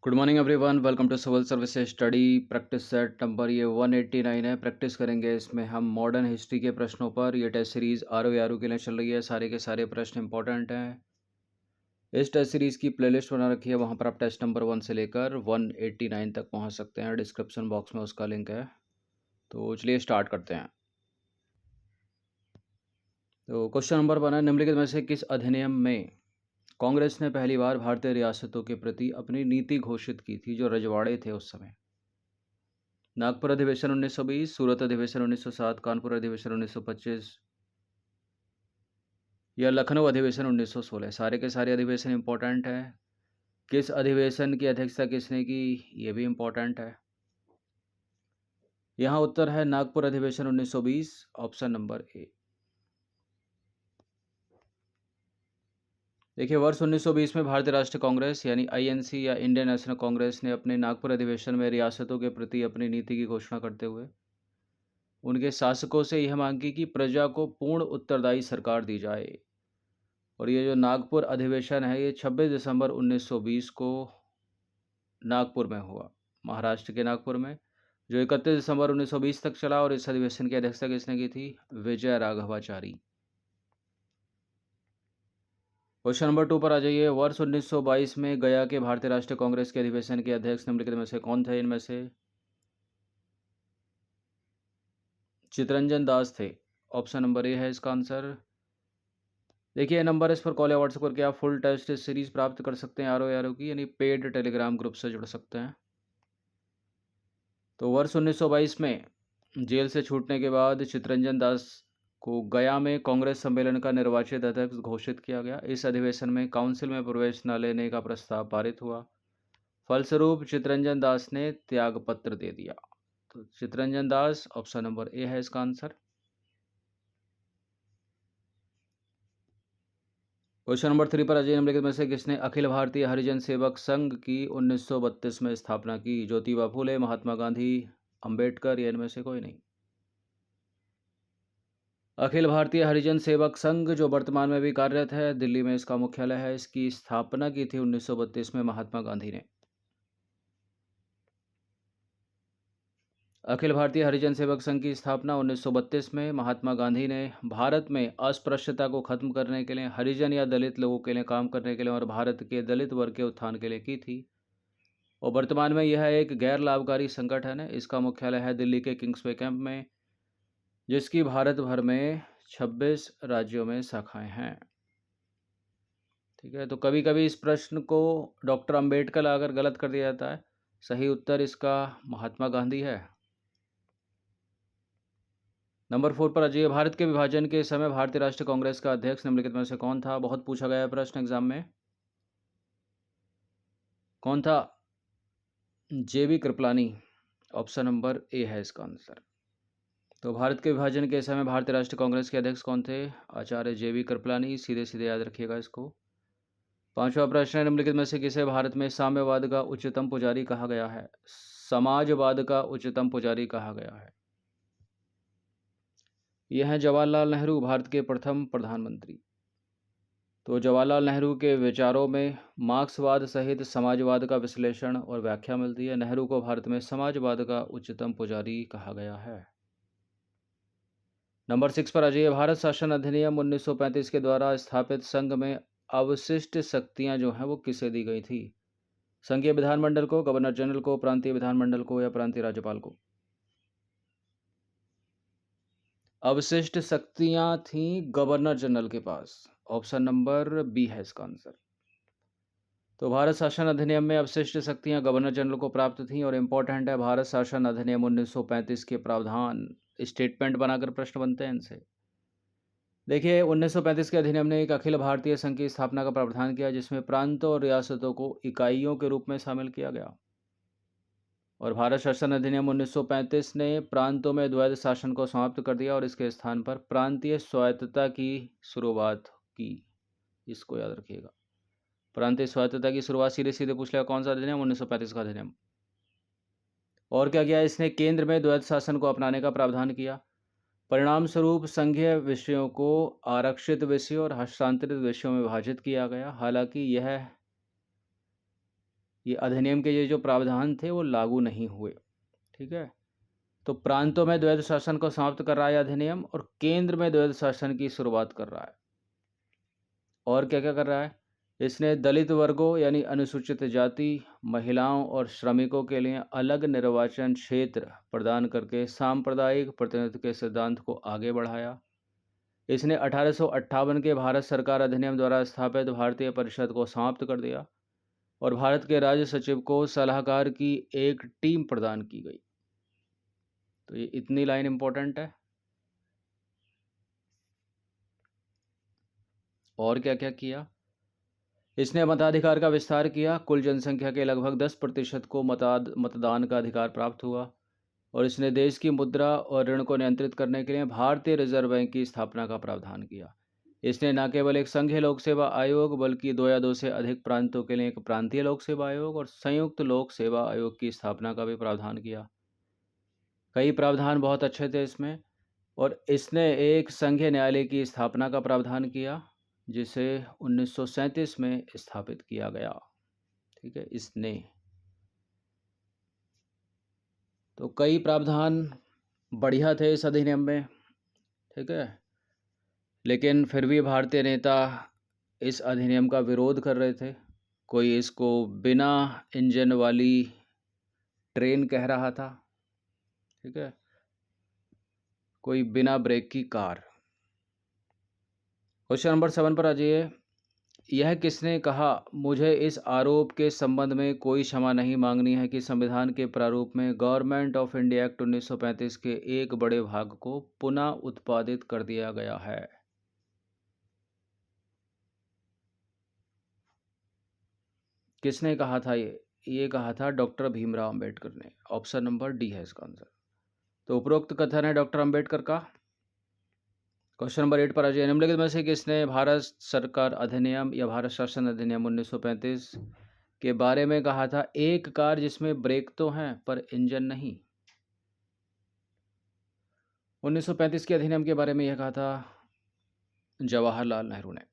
Good morning everyone, welcome to civil services study practice set number ये 189 है। Practice करेंगे इसमें हम मॉडर्न हिस्ट्री के प्रश्नों पर। ये टेस्ट सीरीज आर के लिए चल रही है। सारे के सारे प्रश्न इंपॉर्टेंट हैं। इस टेस्ट सीरीज की प्लेलिस्ट बना रखी है, वहाँ पर आप टेस्ट नंबर 1 से लेकर 189 तक पहुँच सकते हैं। डिस्क्रिप्शन बॉक्स में उसका लिंक है। तो चलिए स्टार्ट करते हैं। तो क्वेश्चन नंबर 1 है, निम्नलिखित में से किस अधिनियम में कांग्रेस ने पहली बार भारतीय रियासतों के प्रति अपनी नीति घोषित की थी, जो रजवाड़े थे उस समय? नागपुर अधिवेशन 1920, सूरत अधिवेशन 1907, कानपुर अधिवेशन 1925 या लखनऊ अधिवेशन 1916? सारे के सारे अधिवेशन इंपॉर्टेंट है। किस अधिवेशन की अध्यक्षता किसने की, ये भी इंपॉर्टेंट है। यहाँ उत्तर है नागपुर अधिवेशन 1920, ऑप्शन नंबर ए। देखिए, वर्ष 1920 में भारतीय राष्ट्रीय कांग्रेस यानी आईएनसी या इंडियन नेशनल कांग्रेस ने अपने नागपुर अधिवेशन में रियासतों के प्रति अपनी नीति की घोषणा करते हुए उनके शासकों से यह मांग की कि प्रजा को पूर्ण उत्तरदायी सरकार दी जाए। और ये जो नागपुर अधिवेशन है, ये 26 दिसंबर 1920 को नागपुर में हुआ, महाराष्ट्र के नागपुर में, जो 31 दिसंबर 1920 तक चला। और इस अधिवेशन की अध्यक्षता किसने की थी? विजय राघवाचारी। क्वेश्चन नंबर 2 पर आ जाइए। वर्ष 1922 में गया के भारतीय राष्ट्रीय कांग्रेस के अधिवेशन के अध्यक्ष निम्नलिखित में से कौन थे? इनमें से चितरंजन दास थे। ऑप्शन नंबर ए है इसका आंसर। देखिए, नंबर इस पर कॉल या व्हाट्सएप करके आप फुल टेस्ट सीरीज प्राप्त कर सकते हैं आर की, यानी पेड टेलीग्राम ग्रुप से जुड़ सकते हैं। तो वर्ष 1922 में जेल से छूटने के बाद चितरंजन दास को गया में कांग्रेस सम्मेलन का निर्वाचित अध्यक्ष घोषित किया गया। इस अधिवेशन में काउंसिल में प्रवेश न लेने का प्रस्ताव पारित हुआ। फलस्वरूप चितरंजन दास ने त्यागपत्र दे दिया। तो चितरंजन दास, ऑप्शन नंबर ए है इसका आंसर। क्वेश्चन नंबर 3 पर अजय निम्नलिखित में से किसने अखिल भारतीय हरिजन सेवक संघ की 1932 में स्थापना की? ज्योतिबा फूले, महात्मा गांधी, अंबेडकर या इनमें से कोई नहीं? अखिल भारतीय हरिजन सेवक संघ, जो वर्तमान में भी कार्यरत है, दिल्ली में इसका मुख्यालय है, इसकी स्थापना की थी 1932 में महात्मा गांधी ने। अखिल भारतीय हरिजन सेवक संघ की स्थापना 1932 में महात्मा गांधी ने भारत में अस्पृश्यता को खत्म करने के लिए, हरिजन या दलित लोगों के लिए काम करने के लिए और भारत के दलित वर्ग के उत्थान के लिए की थी। और वर्तमान में यह एक गैर लाभकारी संगठन है। इसका मुख्यालय है दिल्ली के किंग्सवे कैंप में, जिसकी भारत भर में 26 राज्यों में शाखाएं हैं। ठीक है, तो कभी कभी इस प्रश्न को डॉक्टर अंबेडकर अगर गलत कर दिया जाता है। सही उत्तर इसका महात्मा गांधी है। नंबर 4 पर अजय, भारत के विभाजन के समय भारतीय राष्ट्रीय कांग्रेस का अध्यक्ष निम्नलिखित में से कौन था? बहुत पूछा गया है प्रश्न एग्जाम में। कौन था? जेबी कृपलानी, ऑप्शन नंबर ए है इसका आंसर। तो भारत के विभाजन के समय भारतीय राष्ट्रीय कांग्रेस के अध्यक्ष कौन थे? आचार्य जेबी कृपलानी। सीधे सीधे याद रखिएगा इसको। 5वां प्रश्न है, निम्नलिखित में से किसे भारत में साम्यवाद का उच्चतम पुजारी कहा गया है? समाजवाद का उच्चतम पुजारी कहा गया है। यह है जवाहरलाल नेहरू, भारत के प्रथम प्रधानमंत्री। तो जवाहरलाल नेहरू के विचारों में मार्क्सवाद सहित समाजवाद का विश्लेषण और व्याख्या मिलती है। नेहरू को भारत में समाजवाद का उच्चतम पुजारी कहा गया है। नंबर 6 पर आ जाइए। भारत शासन अधिनियम 1935 के द्वारा स्थापित संघ में अवशिष्ट शक्तियां जो हैं वो किसे दी गई थी? संघीय विधानमंडल को, गवर्नर जनरल को, प्रांतीय विधानमंडल को या प्रांतीय राज्यपाल को? अवशिष्ट शक्तियां थी गवर्नर जनरल के पास। ऑप्शन नंबर बी है इसका आंसर। तो भारत शासन अधिनियम में अवशिष्ट शक्तियां गवर्नर जनरल को प्राप्त थीं। और इम्पोर्टेंट है, भारत शासन अधिनियम 1935 के प्रावधान स्टेटमेंट बनाकर प्रश्न बनते हैं इनसे। देखिए, 1935 के अधिनियम ने एक अखिल भारतीय संघ की स्थापना का प्रावधान किया, जिसमें प्रांतों और रियासतों को इकाइयों के रूप में शामिल किया गया। और भारत शासन अधिनियम 1935 ने प्रांतों में द्वैध शासन को समाप्त कर दिया और इसके स्थान पर प्रांतीय स्वायत्तता की शुरुआत की। इसको याद रखिएगा। प्रांतीय स्वायत्तता की शुरुआत सीधे सीधे पूछ लिया, कौन सा अधिनियम? 1935 का अधिनियम। और क्या किया इसने? केंद्र में द्वैध शासन को अपनाने का प्रावधान किया। परिणाम स्वरूप संघीय विषयों को आरक्षित विषयों और हस्तांतरित विषयों में विभाजित किया गया। हालांकि यह ये अधिनियम के ये जो प्रावधान थे वो लागू नहीं हुए। ठीक है, तो प्रांतों में द्वैध शासन को समाप्त कर रहा है अधिनियम और केंद्र में द्वैध शासन की शुरुआत कर रहा है। और क्या क्या कर रहा है, इसने दलित वर्गों यानी अनुसूचित जाति, महिलाओं और श्रमिकों के लिए अलग निर्वाचन क्षेत्र प्रदान करके सांप्रदायिक प्रतिनिधित्व के सिद्धांत को आगे बढ़ाया। इसने 1858 के भारत सरकार अधिनियम द्वारा स्थापित भारतीय परिषद को समाप्त कर दिया और भारत के राज्य सचिव को सलाहकार की एक टीम प्रदान की गई। तो ये इतनी लाइन इंपॉर्टेंट है। और क्या क्या किया, इसने मताधिकार का विस्तार किया। कुल जनसंख्या के लगभग 10% को मतदान का अधिकार प्राप्त हुआ और इसने देश की मुद्रा और ऋण को नियंत्रित करने के लिए भारतीय रिजर्व बैंक की स्थापना का प्रावधान किया। इसने न केवल एक संघीय लोक सेवा आयोग बल्कि 2 या 2 से अधिक प्रांतों के लिए एक प्रांतीय लोक सेवा आयोग और संयुक्त लोक सेवा आयोग की स्थापना का भी प्रावधान किया। कई प्रावधान बहुत अच्छे थे इसमें। और इसने एक संघीय न्यायालय की स्थापना का प्रावधान किया जिसे 1937 में स्थापित किया गया। ठीक है, इसने तो कई प्रावधान बढ़िया थे इस अधिनियम में। ठीक है, लेकिन फिर भी भारतीय नेता इस अधिनियम का विरोध कर रहे थे। कोई इसको बिना इंजन वाली ट्रेन कह रहा था। ठीक है, कोई बिना ब्रेक की कार। क्वेश्चन नंबर 7 पर आ जाइए। यह किसने कहा, मुझे इस आरोप के संबंध में कोई क्षमा नहीं मांगनी है कि संविधान के प्रारूप में गवर्नमेंट ऑफ इंडिया एक्ट 1935 के एक बड़े भाग को पुनः उत्पादित कर दिया गया है। किसने कहा था ये कहा था डॉक्टर भीमराव अंबेडकर ने। ऑप्शन नंबर डी है इसका आंसर। तो उपरोक्त कथन है डॉक्टर अंबेडकर का। क्वेश्चन नंबर 8 पर आ जाइए। निम्नलिखित में से किसने भारत सरकार अधिनियम या भारत शासन अधिनियम 1935 के बारे में कहा था, एक कार जिसमें ब्रेक तो हैं पर इंजन नहीं। 1935 के अधिनियम के बारे में यह कहा था जवाहरलाल नेहरू ने।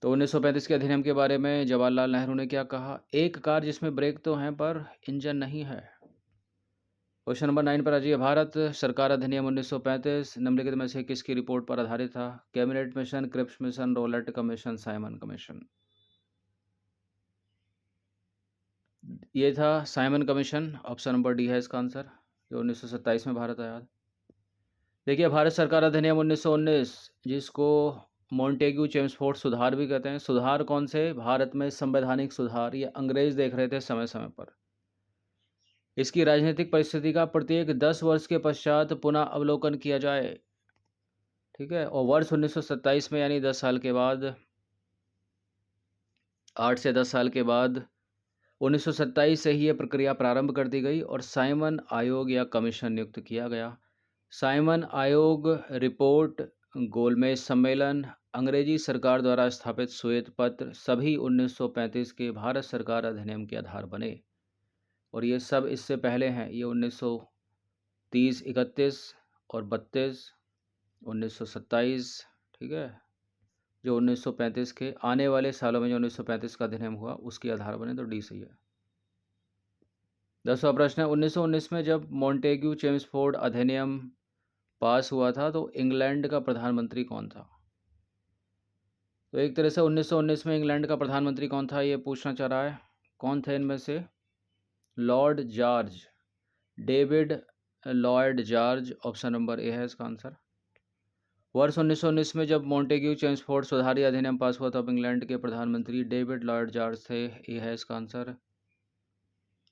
तो 1935 के अधिनियम के बारे में जवाहरलाल नेहरू ने क्या कहा, एक कार जिसमें ब्रेक तो हैं पर इंजन नहीं है। क्वेश्चन नंबर 9 पर आ जाइए। भारत सरकार अधिनियम 1935 निम्नलिखित में से किसकी रिपोर्ट पर आधारित था, cabinet mission, Cripps mission, Rowlatt commission, Simon commission. ये था Simon commission. Option number D है इसका आंसर। जो 1927 में भारत आया। देखिए, भारत सरकार अधिनियम 1919 जिसको मॉन्टेग्यू चेम्सफोर्ड सुधार भी कहते हैं। सुधार कौन से, भारत में संवैधानिक सुधार, ये अंग्रेज देख रहे थे समय समय पर। इसकी राजनीतिक परिस्थिति का प्रत्येक 10 वर्ष के पश्चात पुनः अवलोकन किया जाए। ठीक है, और वर्ष 1927 में यानी 10 साल के बाद, 8 से 10 साल के बाद 1927 से ही ये प्रक्रिया प्रारंभ कर दी गई और साइमन आयोग या कमीशन नियुक्त किया गया। साइमन आयोग रिपोर्ट, गोलमेज सम्मेलन, अंग्रेजी सरकार द्वारा स्थापित श्वेत पत्र सभी 1935 के भारत सरकार अधिनियम के आधार बने। और ये सब इससे पहले हैं, ये 1930, 31 और 32, 1927। ठीक है, जो 1935 के आने वाले सालों में जो 1935 का अधिनियम हुआ उसके आधार बने। तो डी सही है। 10वां प्रश्न है, 1919 में जब मॉन्टेग्यू चेम्सफोर्ड अधिनियम पास हुआ था तो इंग्लैंड का प्रधानमंत्री कौन था। तो एक तरह से 1919 में इंग्लैंड का प्रधानमंत्री कौन था ये पूछना चाह रहा है। कौन थे इनमें से, Lord George, David Lloyd George. Option number A है इसका आंसर। वर्ष 1919 में जब मॉन्टेग्यू चेम्सफोर्ड सुधारी अधिनियम पास हुआ तब इंग्लैंड के प्रधानमंत्री डेविड लॉयड जॉर्ज थे। ए है इसका आंसर।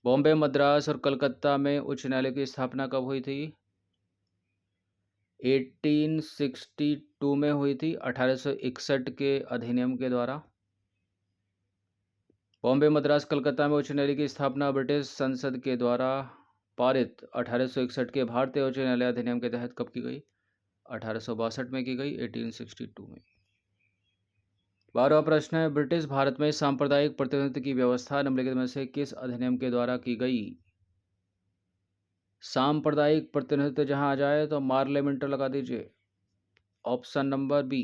बॉम्बे, मद्रास और कलकत्ता में उच्च न्यायालय की स्थापना कब हुई थी, 1862 में हुई थी, 1861 के अधिनियम के द्वारा। बॉम्बे, मद्रास, कलकत्ता में उच्च न्यायालय की स्थापना ब्रिटिश संसद के द्वारा पारित 1861 के भारतीय उच्च न्यायालय अधिनियम के तहत कब की गई, 1862 में की गई, 1862 में। 12वां प्रश्न है, ब्रिटिश भारत में सांप्रदायिक प्रतिनिधित्व की व्यवस्था निम्नलिखित में से किस अधिनियम के द्वारा की गई। सांप्रदायिक प्रतिनिधित्व जहां आ जाए तो पार्लियामेंट लगा दीजिए। ऑप्शन नंबर बी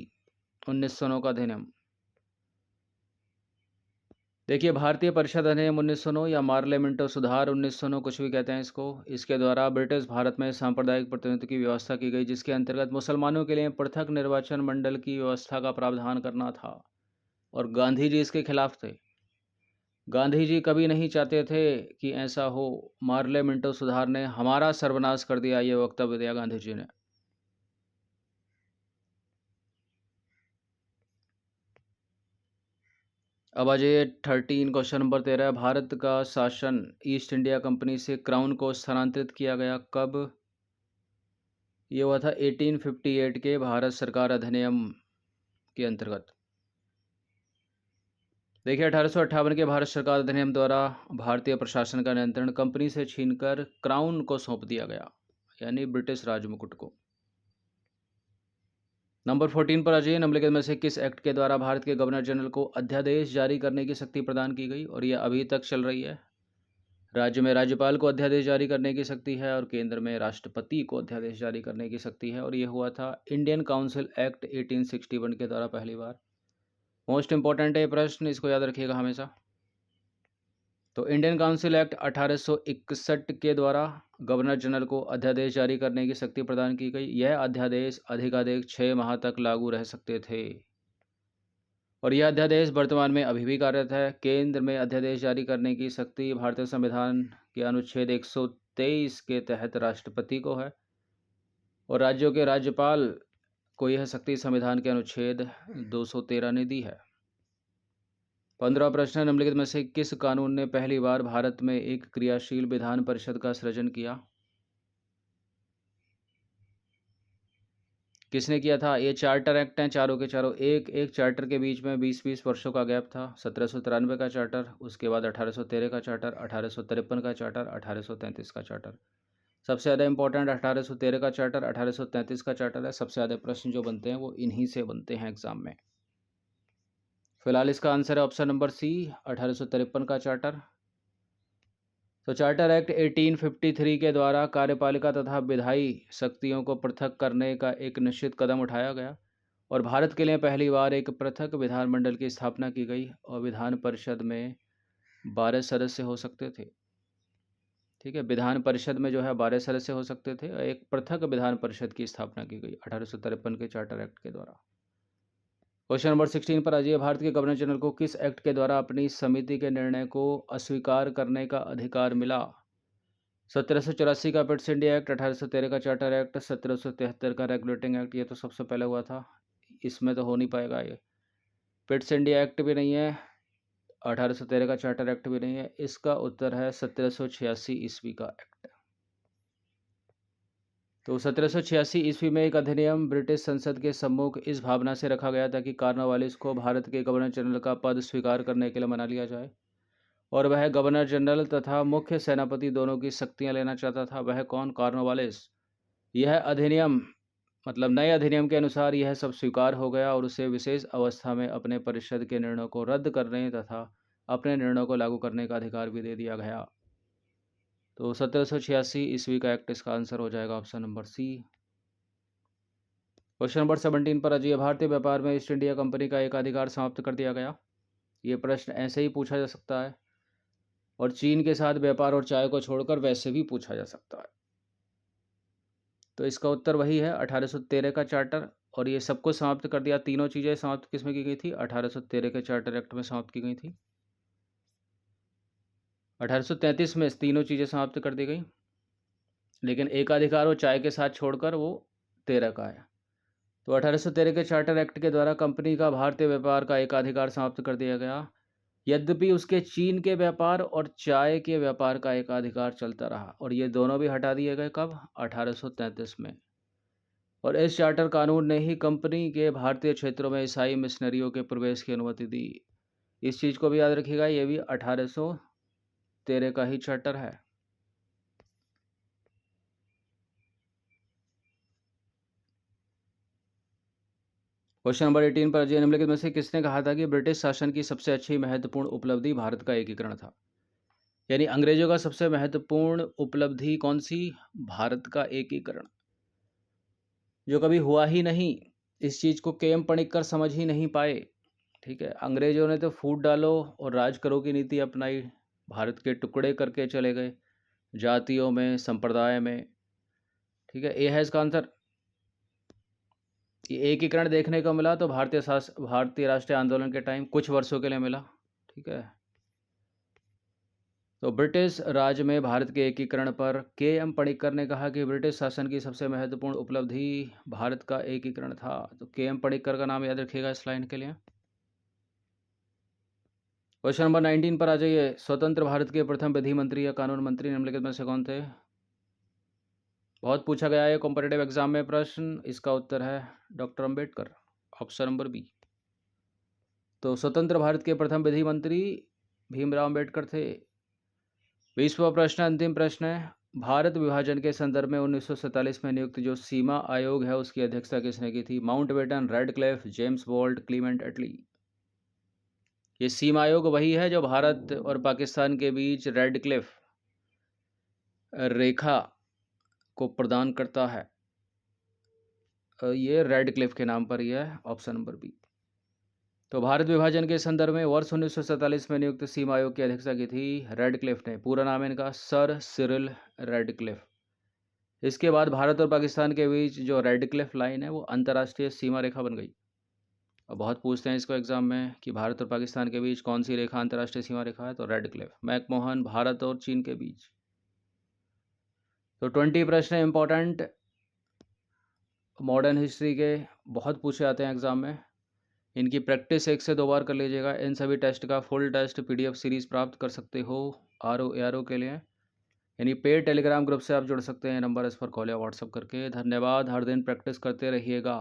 1909 का अधिनियम। देखिए, भारतीय परिषद अधिनियम 1909 या मार्लेमेंटो सुधार 1909 कुछ भी कहते हैं इसको, इसके द्वारा ब्रिटिश भारत में सांप्रदायिक प्रतिनिधित्व की व्यवस्था की गई, जिसके अंतर्गत मुसलमानों के लिए पृथक निर्वाचन मंडल की व्यवस्था का प्रावधान करना था। और गांधी जी इसके खिलाफ थे। गांधी जी कभी नहीं चाहते थे कि ऐसा हो। मार्लेमेंटो सुधार ने हमारा सर्वनाश कर दिया, ये वक्तव्य दिया गांधी जी ने। अब आ जाइए 13, क्वेश्चन नंबर 13। भारत का शासन ईस्ट इंडिया कंपनी से क्राउन को स्थानांतरित किया गया कब? ये हुआ था 1858 के भारत सरकार अधिनियम के अंतर्गत। देखिए, 1858 के भारत सरकार अधिनियम द्वारा भारतीय प्रशासन का नियंत्रण कंपनी से छीनकर क्राउन को सौंप दिया गया, यानी ब्रिटिश राजमुकुट को। नंबर 14 पर आ जाइए। निम्नलिखित में से किस एक्ट के द्वारा भारत के गवर्नर जनरल को अध्यादेश जारी करने की शक्ति प्रदान की गई? और यह अभी तक चल रही है। राज्य में राज्यपाल को अध्यादेश जारी करने की शक्ति है और केंद्र में राष्ट्रपति को अध्यादेश जारी करने की शक्ति है। और यह हुआ था इंडियन काउंसिल एक्ट 1861 के द्वारा पहली बार। मोस्ट इंपॉर्टेंट है ये प्रश्न, इसको याद रखिएगा हमेशा। तो इंडियन काउंसिल एक्ट 1861 के द्वारा गवर्नर जनरल को अध्यादेश जारी करने की शक्ति प्रदान की गई। यह अध्यादेश अधिकाधिक 6 माह तक लागू रह सकते थे और यह अध्यादेश वर्तमान में अभी भी कार्यरत है। केंद्र में अध्यादेश जारी करने की शक्ति भारतीय संविधान के अनुच्छेद 123 के तहत राष्ट्रपति को है और राज्यों के राज्यपाल को यह शक्ति संविधान के अनुच्छेद 213 ने दी है। 15 प्रश्न। निम्नलिखित में से किस कानून ने पहली बार भारत में एक क्रियाशील विधान परिषद का सृजन किया? किसने किया था? ये चार्टर एक्ट हैं, चारों के चारों। एक चार्टर के बीच में 20-20 वर्षों का गैप था। 1793 का चार्टर, उसके बाद 1813 का चार्टर, 1853 का चार्टर, 1833 का चार्टर। सबसे ज़्यादा इंपॉर्टेंट 1813 का चार्टर, 1833 का चार्टर है। सबसे ज़्यादा प्रश्न जो बनते हैं वो इन्हीं से बनते हैं एग्जाम में। फिलहाल इसका आंसर है ऑप्शन नंबर सी, 1853 का चार्टर। तो चार्टर एक्ट 1853 के द्वारा कार्यपालिका तथा विधायी शक्तियों को पृथक करने का एक निश्चित कदम उठाया गया और भारत के लिए पहली बार एक पृथक विधानमंडल की स्थापना की गई और विधान परिषद में 12 सदस्य हो सकते थे। ठीक है, विधान परिषद में जो है 12 सदस्य हो सकते थे और एक पृथक विधान परिषद की स्थापना की गई 1853 के चार्टर एक्ट के द्वारा। क्वेश्चन नंबर 16 पर आ जाइए। भारत के गवर्नर जनरल को किस एक्ट के द्वारा अपनी समिति के निर्णय को अस्वीकार करने का अधिकार मिला? 1784 का पिट्स इंडिया एक्ट, 1813 का चार्टर एक्ट, 1773 का रेगुलेटिंग एक्ट। ये तो सबसे पहले हुआ था, इसमें तो हो नहीं पाएगा। ये पिट्स इंडिया एक्ट भी नहीं है, 1813 का चार्टर एक्ट भी नहीं है। इसका उत्तर है 1786 ईस्वी का एक्ट। तो 1786 ईस्वी में एक अधिनियम ब्रिटिश संसद के सम्मुख इस भावना से रखा गया था कि कॉर्नवालिस को भारत के गवर्नर जनरल का पद स्वीकार करने के लिए मना लिया जाए और वह गवर्नर जनरल तथा मुख्य सेनापति दोनों की शक्तियां लेना चाहता था। वह कौन? कॉर्नवालिस। यह अधिनियम मतलब नए अधिनियम के अनुसार यह सब स्वीकार हो गया और उसे विशेष अवस्था में अपने परिषद के निर्णयों को रद्द करने तथा अपने निर्णयों को लागू करने का अधिकार भी दे दिया गया। तो 1786 ईस्वी का एक्ट इसका आंसर हो जाएगा option number C. Question number 17 पर अजय भारतीय व्यापार में ईस्ट इंडिया कंपनी का एक अधिकार समाप्त कर दिया गया। ये प्रश्न ऐसे ही पूछा जा सकता है और चीन के साथ व्यापार और चाय को छोड़कर वैसे भी पूछा जा सकता है। तो इसका उत्तर वही है 1813 का चार्टर और ये सबको समाप्त कर दिया। तीनों चीज़ें समाप्त किसमें की गई थी? 1813 के चार्टर एक्ट में समाप्त की गई थी। 1833 में तीनों चीज़ें समाप्त कर दी गई, लेकिन एकाधिकार वो चाय के साथ छोड़कर वो 13 का है। तो 1813 के चार्टर एक्ट के द्वारा कंपनी का भारतीय व्यापार का एकाधिकार समाप्त कर दिया गया, यद्यपि उसके चीन के व्यापार और चाय के व्यापार का एकाधिकार चलता रहा और ये दोनों भी हटा दिए गए। कब? 1833 में। और इस चार्टर कानून ने ही कंपनी के भारतीय क्षेत्रों में ईसाई मिशनरियों के प्रवेश की अनुमति दी। इस चीज़ को भी याद रखिएगा, ये भी 1813 का ही चार्टर है। क्वेश्चन नंबर 18 पर अजय निम्नलिखित में से किसने कहा था कि ब्रिटिश शासन की सबसे अच्छी महत्वपूर्ण उपलब्धि भारत का एकीकरण था? यानी अंग्रेजों का सबसे महत्वपूर्ण उपलब्धि कौन सी? भारत का एकीकरण, जो कभी हुआ ही नहीं। इस चीज़ को के.एम. पणिक्कर समझ ही नहीं पाए। ठीक है। अंग्रेजों ने तो फूट डालो और राज करो की नीति अपनाई, भारत के टुकड़े करके चले गए जातियों में, संप्रदाय में। ठीक है, ए है इसका आंसर। ये एकीकरण देखने को मिला तो भारतीय राष्ट्रीय आंदोलन के टाइम कुछ वर्षों के लिए मिला। ठीक है, तो ब्रिटिश राज में भारत के एकीकरण पर के एम पणिक्कर ने कहा कि ब्रिटिश शासन की सबसे महत्वपूर्ण उपलब्धि भारत का एकीकरण था। तो के एम पणिक्कर का नाम याद रखिएगा इस लाइन के लिए। क्वेश्चन नंबर 19 पर आ जाइए। स्वतंत्र भारत के प्रथम विधि मंत्री या कानून मंत्री निम्नलिखित में से कौन थे? बहुत पूछा गया है कॉम्पिटेटिव एग्जाम में प्रश्न। इसका उत्तर है doctor Ambedkar, option number B. तो स्वतंत्र भारत के प्रथम विधि मंत्री भीमराव अंबेडकर थे। 20वां प्रश्न अंतिम प्रश्न है। भारत विभाजन के संदर्भ में 1947 में नियुक्त जो सीमा आयोग है उसकी अध्यक्षता किसने की थी? Mountbatten, Radcliffe, James Bolt, Clement Attlee. ये सीमा आयोग वही है जो भारत और पाकिस्तान के बीच रेडक्लिफ रेखा को प्रदान करता है। ये रेडक्लिफ के नाम पर यह है, ऑप्शन नंबर बी। तो भारत विभाजन के संदर्भ में वर्ष 1947 में नियुक्त सीमा आयोग की अध्यक्षता की थी रेडक्लिफ ने। पूरा नाम है इनका सर सिरिल रेडक्लिफ। इसके बाद भारत और पाकिस्तान के बीच जो रेडक्लिफ लाइन है वो अंतर्राष्ट्रीय सीमा रेखा बन गई। और बहुत पूछते हैं इसको एग्जाम में कि भारत और पाकिस्तान के बीच कौन सी रेखा अंतर्राष्ट्रीय सीमा रेखा है, तो रेडक्लिफ। मैकमोहन, भारत और चीन के बीच। तो 20 प्रश्न इंपॉर्टेंट मॉडर्न हिस्ट्री के, बहुत पूछे आते हैं एग्जाम में। इनकी प्रैक्टिस 1 से 2 बार कर लीजिएगा। इन सभी टेस्ट का फुल टेस्ट PDF सीरीज़ प्राप्त कर सकते हो RO के लिए, यानी पेड टेलीग्राम ग्रुप से आप जुड़ सकते हैं। नंबर इस पर कॉल या व्हाट्सअप करके। धन्यवाद। हर दिन प्रैक्टिस करते रहिएगा।